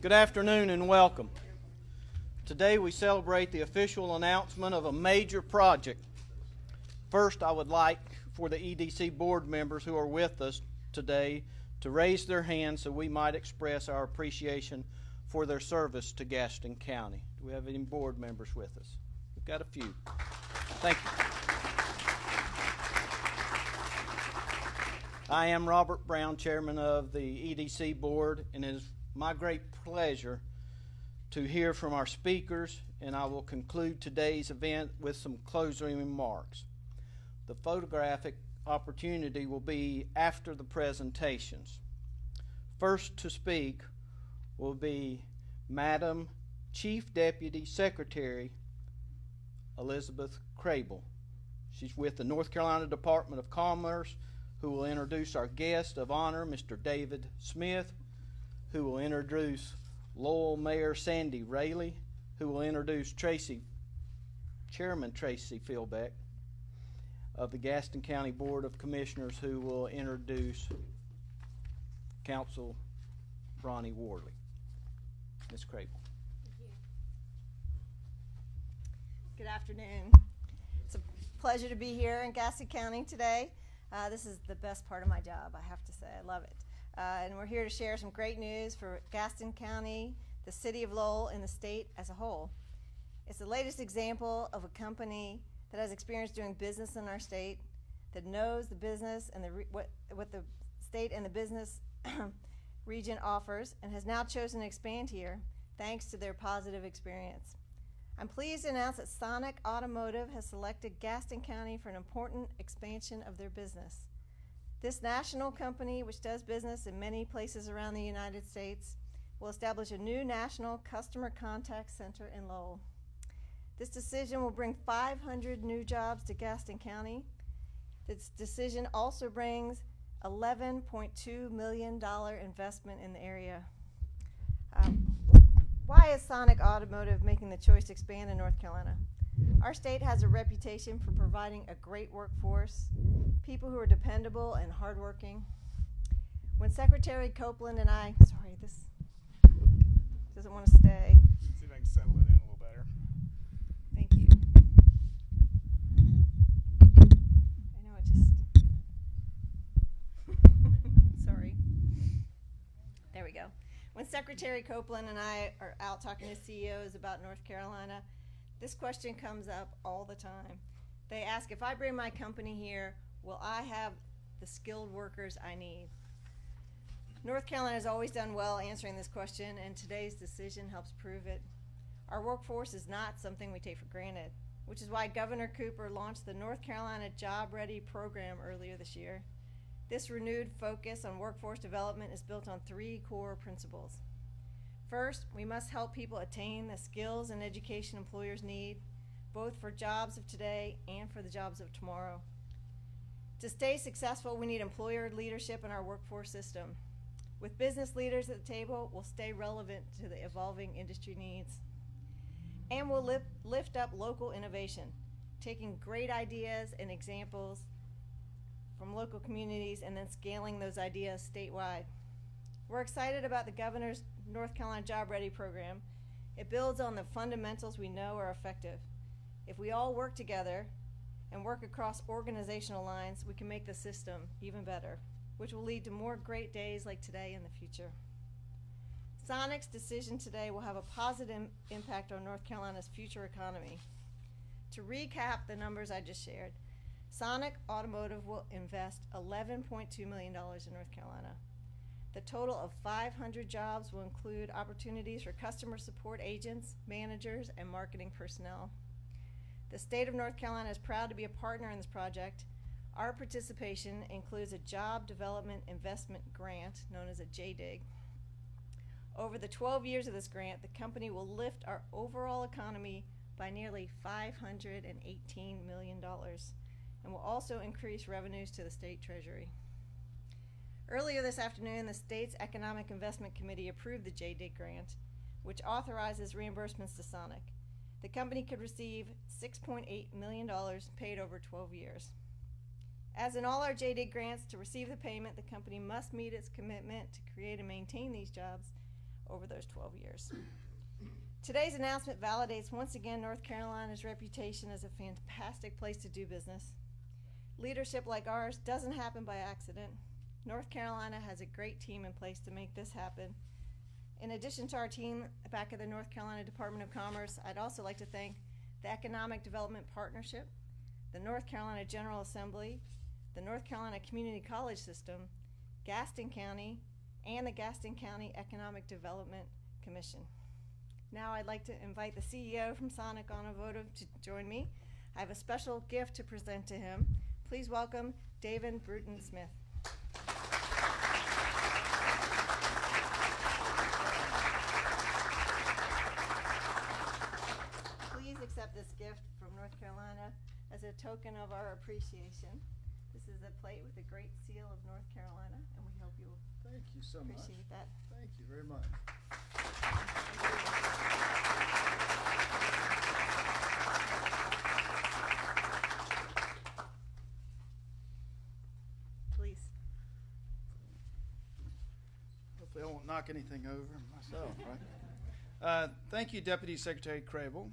Good afternoon and welcome. Today we celebrate the official announcement of a major project. First, I would like for the EDC board members who are with us today to raise their hands so we might express our appreciation for their service to Gaston County. Do we have any board members with us? We've got a few. Thank you. I am Robert Brown, chairman of the EDC board, and it is my great pleasure to hear from our speakers, and I will conclude today's event with some closing remarks. The photographic opportunity will be after the presentations. First to speak will be Madam Chief Deputy Secretary Elizabeth Crable. She's with the North Carolina Department of Commerce, who will introduce our guest of honor, Mr. David Smith, who will introduce Lowell Mayor Sandy Raley, who will introduce Chairman Tracy Philbeck of the Gaston County Board of Commissioners, who will introduce Council Ronnie Worley. Ms. Crable. Thank you. Good afternoon. It's a pleasure to be here in Gaston County today. This is the best part of my job, I have to say. I love it. And we're here to share some great news for Gaston County, the city of Lowell, and the state as a whole. It's the latest example of a company that has experience doing business in our state, that knows the business and what the state and the business region offers, and has now chosen to expand here thanks to their positive experience. I'm pleased to announce that Sonic Automotive has selected Gaston County for an important expansion of their business. This national company, which does business in many places around the United States, will establish a new national customer contact center in Lowell. This decision will bring 500 new jobs to Gaston County. This decision also brings $11.2 million investment in the area. Why is Sonic Automotive making the choice to expand in North Carolina? Our state has a reputation for providing a great workforce, people who are dependable and hardworking. When Secretary Copeland and I, sorry, this doesn't want to stay. See if I can settle it in a little better. Thank you. I know it just, sorry. There we go. When Secretary Copeland and I are out talking to CEOs about North Carolina, this question comes up all the time. They ask, if I bring my company here, will I have the skilled workers I need? North Carolina has always done well answering this question, and today's decision helps prove it. Our workforce is not something we take for granted, which is why Governor Cooper launched the North Carolina Job Ready program earlier this year. This renewed focus on workforce development is built on 3 core principles. First, we must help people attain the skills and education employers need, both for jobs of today and for the jobs of tomorrow. To stay successful, we need employer leadership in our workforce system. With business leaders at the table, we'll stay relevant to the evolving industry needs. And we'll lift up local innovation, taking great ideas and examples from local communities and then scaling those ideas statewide. We're excited about the Governor's North Carolina Job Ready program. It builds on the fundamentals we know are effective. If we all work together and work across organizational lines, we can make the system even better, which will lead to more great days like today in the future. Sonic's decision today will have a positive impact on North Carolina's future economy. To recap the numbers I just shared, Sonic Automotive will invest $11.2 million in North Carolina. The total of 500 jobs will include opportunities for customer support agents, managers, and marketing personnel. The state of North Carolina is proud to be a partner in this project. Our participation includes a Job Development Investment Grant, known as a JDIG. Over the 12 years of this grant, the company will lift our overall economy by nearly $518 million and will also increase revenues to the state treasury. Earlier this afternoon, the state's Economic Investment Committee approved the JDIG grant, which authorizes reimbursements to Sonic. The company could receive $6.8 million paid over 12 years. As in all our JDIG grants, to receive the payment, the company must meet its commitment to create and maintain these jobs over those 12 years. Today's announcement validates once again North Carolina's reputation as a fantastic place to do business. Leadership like ours doesn't happen by accident. North Carolina has a great team in place to make this happen. In addition to our team back at the North Carolina Department of Commerce, I'd also like to thank the Economic Development Partnership, the North Carolina General Assembly, the North Carolina Community College System, Gaston County, and the Gaston County Economic Development Commission. Now I'd like to invite the CEO from Sonic Automotive to join me. I have a special gift to present to him. Please welcome David Bruton-Smith. Please accept this gift from North Carolina as a token of our appreciation. This is a plate with a great seal of North Carolina, and we hope you'll Thank you so much. appreciate that. Thank you very much. Please. Hopefully I won't knock anything over myself, right? Thank you, Deputy Secretary Crable.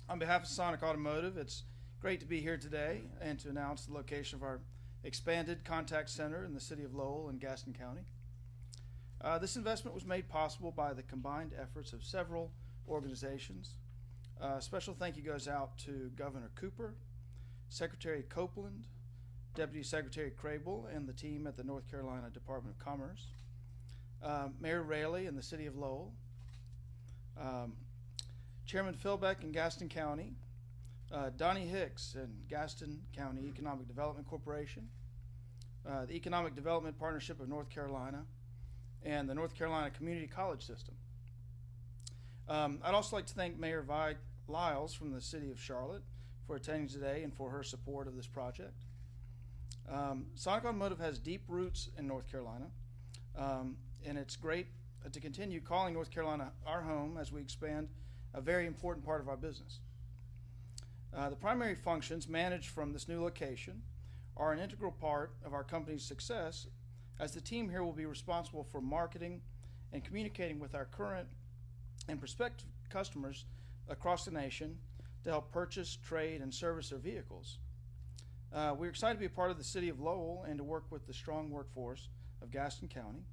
On behalf of Sonic Automotive, it's great to be here today and to announce the location of our expanded contact center in the city of Lowell in Gaston County. This investment was made possible by the combined efforts of several organizations. Special thank you goes out to Governor Cooper, Secretary Copeland, Deputy Secretary Crable, and the team at the North Carolina Department of Commerce, Mayor Raley and the city of Lowell, Chairman Philbeck in Gaston County, Donnie Hicks and Gaston County Economic Development Corporation, the Economic Development Partnership of North Carolina, and the North Carolina Community College System. I'd also like to thank Mayor Vi Lyles from the city of Charlotte for attending today and for her support of this project. Sonic Automotive has deep roots in North Carolina, and it's great to continue calling North Carolina our home as we expand a very important part of our business. The primary functions managed from this new location are an integral part of our company's success, as the team here will be responsible for marketing and communicating with our current and prospective customers across the nation to help purchase, trade, and service their vehicles. We're excited to be a part of the city of Lowell and to work with the strong workforce of Gaston County.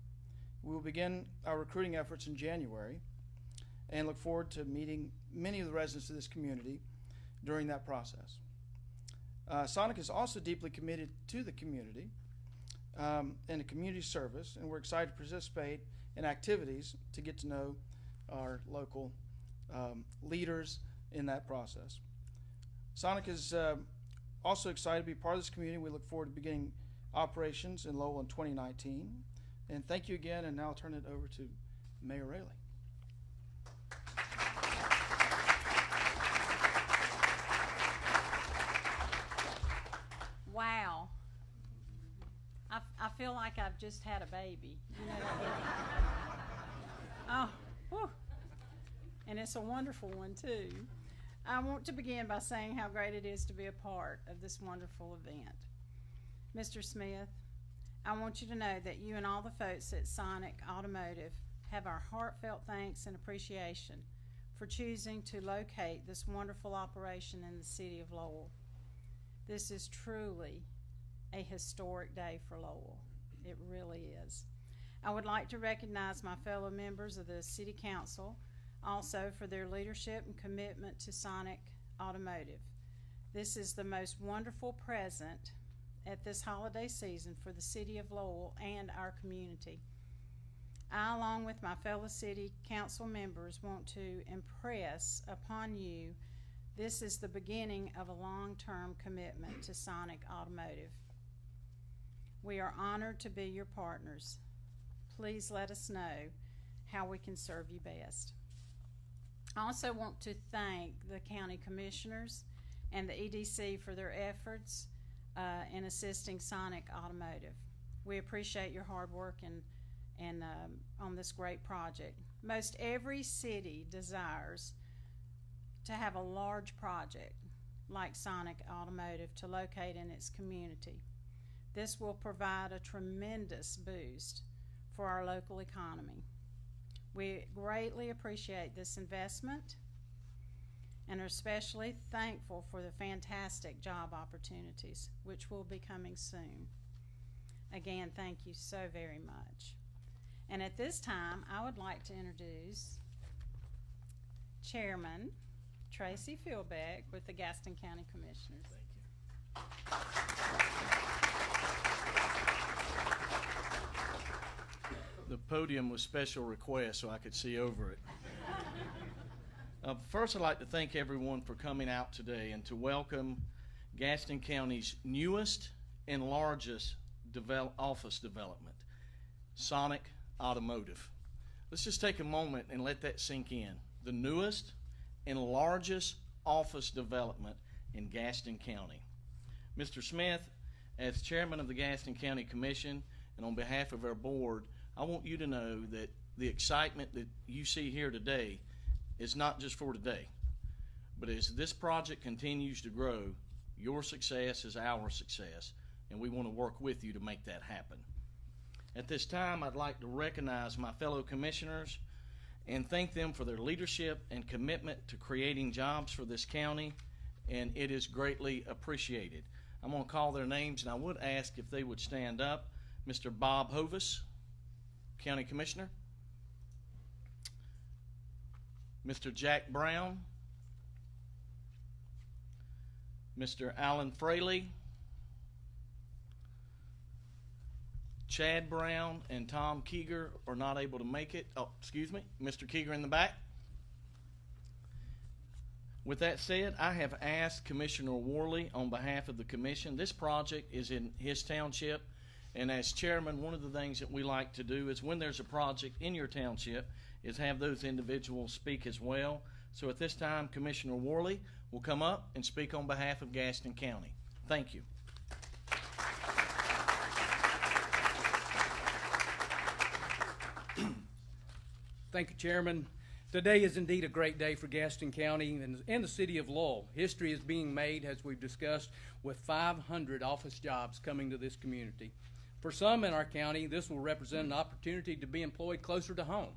We will begin our recruiting efforts in January and look forward to meeting many of the residents of this community during that process. Sonic is also deeply committed to the community and to community service, and we're excited to participate in activities to get to know our local leaders in that process. Sonic is also excited to be part of this community. We look forward to beginning operations in Lowell in 2019. And thank you again, and now I'll turn it over to Mayor Raley. Wow. I feel like I've just had a baby. You know that? Oh, whew. And it's a wonderful one, too. I want to begin by saying how great it is to be a part of this wonderful event. Mr. Smith, I want you to know that you and all the folks at Sonic Automotive have our heartfelt thanks and appreciation for choosing to locate this wonderful operation in the city of Lowell. This is truly a historic day for Lowell. It really is. I would like to recognize my fellow members of the City Council also for their leadership and commitment to Sonic Automotive. This is the most wonderful present at this holiday season for the city of Lowell and our community. I, along with my fellow City Council members, want to impress upon you this is the beginning of a long-term commitment to Sonic Automotive. We are honored to be your partners. Please let us know how we can serve you best. I also want to thank the county commissioners and the EDC for their efforts in assisting Sonic Automotive. We appreciate your hard work and on this great project. Most every city desires to have a large project like Sonic Automotive to locate in its community. This will provide a tremendous boost for our local economy. We greatly appreciate this investment and are especially thankful for the fantastic job opportunities which will be coming soon. Again, thank you so very much. And at this time, I would like to introduce Chairman Tracy Philbeck with the Gaston County Commissioners. The podium was special request so I could see over it. First, I'd like to thank everyone for coming out today and to welcome Gaston County's newest and largest office development, Sonic Automotive. Let's just take a moment and let that sink in. The newest and largest office development in Gaston County. Mr. Smith, as chairman of the Gaston County Commission and on behalf of our board, I want you to know that the excitement that you see here today is not just for today, but as this project continues to grow, your success is our success, and we want to work with you to make that happen. At this time, I'd like to recognize my fellow commissioners and thank them for their leadership and commitment to creating jobs for this county, and it is greatly appreciated. I'm going to call their names, and I would ask if they would stand up. Mr. Bob Hovis, County Commissioner. Mr. Jack Brown. Mr. Alan Fraley. Chad Brown and Tom Keeger are not able to make it. Oh, excuse me, Mr. Keeger in the back. With that said, I have asked Commissioner Worley on behalf of the commission. This project is in his township, and as chairman, one of the things that we like to do is when there's a project in your township is have those individuals speak as well. So at this time, Commissioner Worley will come up and speak on behalf of Gaston County. Thank you. Thank you, Chairman. Today is indeed a great day for Gaston County and the city of Lowell. History is being made, as we've discussed, with 500 office jobs coming to this community. For some in our county, this will represent an opportunity to be employed closer to home.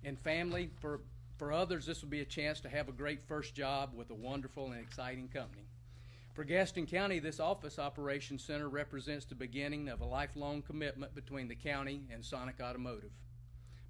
And family, for others, this will be a chance to have a great first job with a wonderful and exciting company. For Gaston County, this office operations center represents the beginning of a lifelong commitment between the county and Sonic Automotive.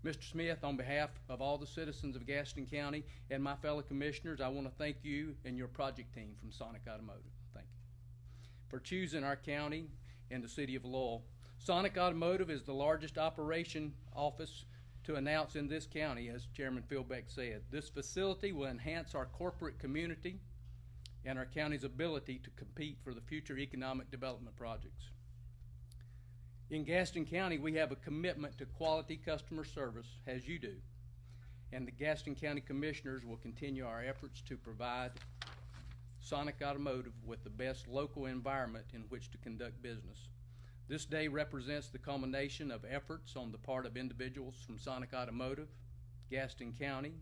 Mr. Smith, on behalf of all the citizens of Gaston County and my fellow commissioners, I want to thank you and your project team from Sonic Automotive. Thank you for choosing our county and the city of Lowell. Sonic Automotive is the largest operation office to announce in this county, as Chairman Philbeck said. This facility will enhance our corporate community and our county's ability to compete for the future economic development projects. In Gaston County, we have a commitment to quality customer service, as you do, and the Gaston County Commissioners will continue our efforts to provide Sonic Automotive with the best local environment in which to conduct business. This day represents the culmination of efforts on the part of individuals from Sonic Automotive, Gaston County,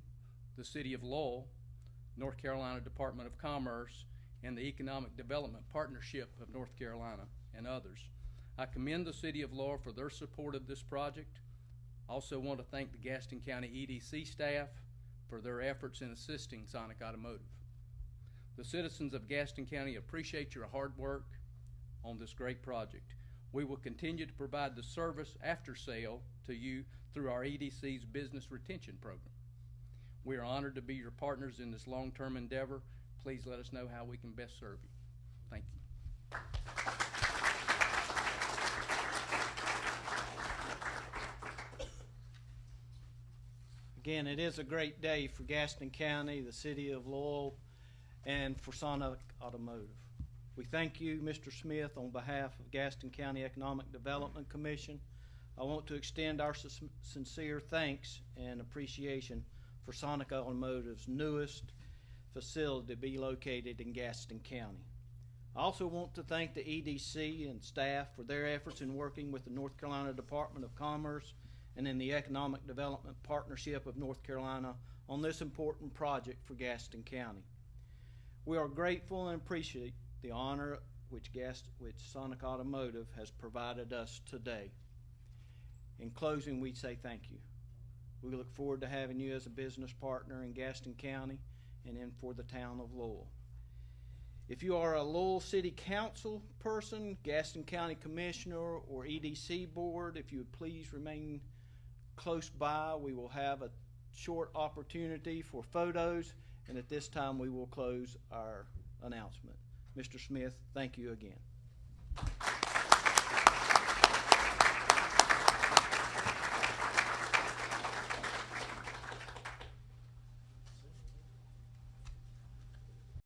the City of Lowell, North Carolina Department of Commerce, and the Economic Development Partnership of North Carolina, and others. I commend the City of Lowell for their support of this project. I also want to thank the Gaston County EDC staff for their efforts in assisting Sonic Automotive. The citizens of Gaston County appreciate your hard work on this great project. We will continue to provide the service after sale to you through our EDC's Business Retention Program. We are honored to be your partners in this long-term endeavor. Please let us know how we can best serve you. Thank you. Again, it is a great day for Gaston County, the city of Lowell, and for Sonic Automotive. We thank you, Mr. Smith, on behalf of Gaston County Economic Development Commission. I want to extend our sincere thanks and appreciation for Sonic Automotive's newest facility to be located in Gaston County. I also want to thank the EDC and staff for their efforts in working with the North Carolina Department of Commerce and in the Economic Development Partnership of North Carolina on this important project for Gaston County. We are grateful and appreciate the honor which Sonic Automotive has provided us today. In closing, we say thank you. We look forward to having you as a business partner in Gaston County and in for the town of Lowell. If you are a Lowell City Council person, Gaston County Commissioner, or EDC Board, if you would please remain close by. We will have a short opportunity for photos, and at this time we will close our announcement. Mr. Smith, thank you again.